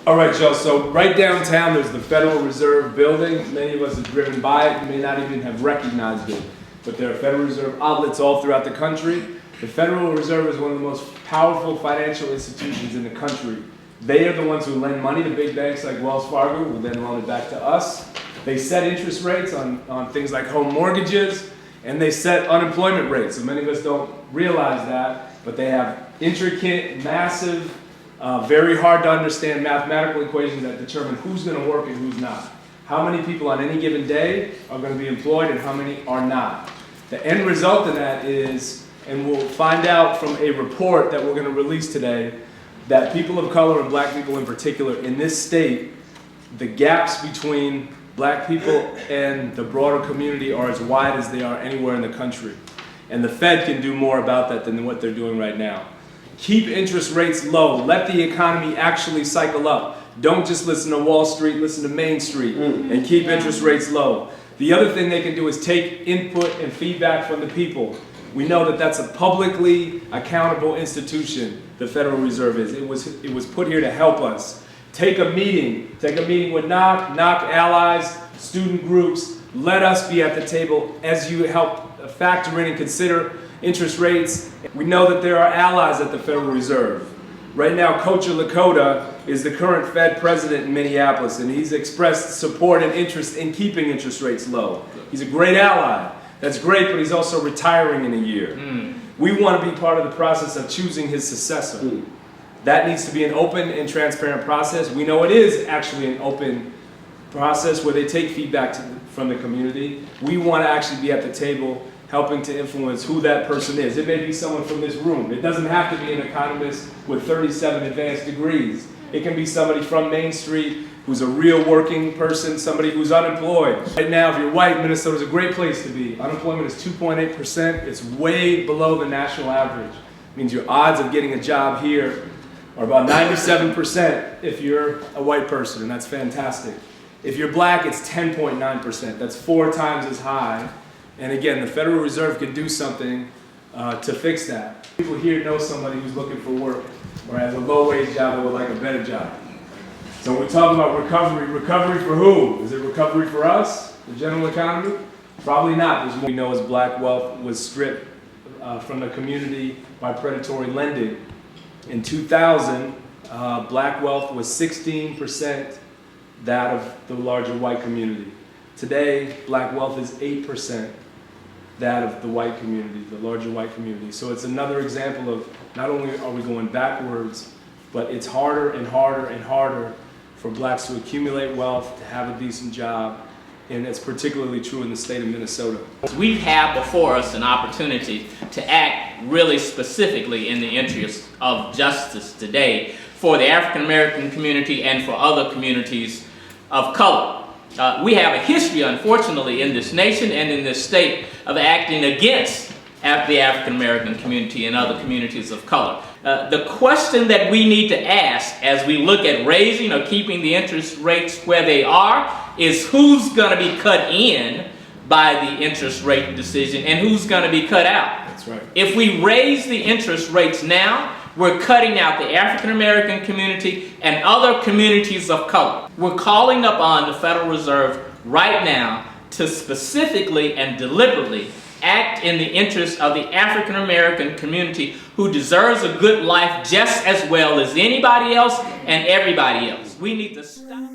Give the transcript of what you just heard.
All right, Joe, so right downtown there's the Federal Reserve building. Many of us have driven by it, may not even have recognized it, but there are Federal Reserve outlets all throughout the country. The Federal Reserve is one of the most powerful financial institutions in the country. They are the ones who lend money to big banks like Wells Fargo, who then loan it back to us. They set interest rates on things like home mortgages, and they set unemployment rates. So many of us don't realize that, but they have intricate, massive, very hard to understand mathematical equations that determine who's going to work and who's not. How many people on any given day are going to be employed and how many are not. The end result of that is, and we'll find out from a report that we're going to release today, that people of color and black people in particular in this state, the gaps between black people and the broader community are as wide as they are anywhere in the country. And the Fed can do more about that than what they're doing right now. Keep interest rates low. Let the economy actually cycle up. Don't just listen to Wall Street, listen to Main Street, and keep interest rates low. The other thing they can do is take input and feedback from the people. We know that that's a publicly accountable institution, the Federal Reserve is. It was put here to help us. Take a meeting with NOC allies, student groups. Let us be at the table as you help factor in and consider interest rates. We know that there are allies at the Federal Reserve. Right now, Coach Lakota is the current Fed president in Minneapolis, and he's expressed support and interest in keeping interest rates low. He's a great ally. That's great, but he's also retiring in a year. We want to be part of the process of choosing his successor. That needs to be an open and transparent process. We know it is actually an open process where they take feedback from the community. We want to actually be at the table helping to influence who that person is. It may be someone from this room. It doesn't have to be an economist with 37 advanced degrees. It can be somebody from Main Street who's a real working person, somebody who's unemployed. Right now, if you're white, Minnesota's a great place to be. Unemployment is 2.8%. It's way below the national average. It means your odds of getting a job here are about 97% if you're a white person, and that's fantastic. If you're black, it's 10.9%. That's 4 times as high. And again, the Federal Reserve can do something to fix that. People here know somebody who's looking for work or has a low-wage job or would like a better job. So when we talk about recovery for who? Is it recovery for us, the general economy? Probably not. There's more we know as black wealth was stripped from the community by predatory lending. In 2000, black wealth was 16% that of the larger white community. Today, black wealth is 8% that of the white community, the larger white community. So it's another example of not only are we going backwards, but it's harder and harder and harder for blacks to accumulate wealth, to have a decent job, and it's particularly true in the state of Minnesota. We have before us an opportunity to act really specifically in the interest of justice today for the African American community and for other communities of color. We have a history, unfortunately, in this nation and in this state of acting against the African American community and other communities of color. The question that we need to ask as we look at raising or keeping the interest rates where they are is who's going to be cut in by the interest rate decision and who's going to be cut out. That's right. If we raise the interest rates now, we're cutting out the African American community and other communities of color. We're calling upon the Federal Reserve right now to specifically and deliberately act in the interest of the African American community who deserves a good life just as well as anybody else and everybody else. We need to stop.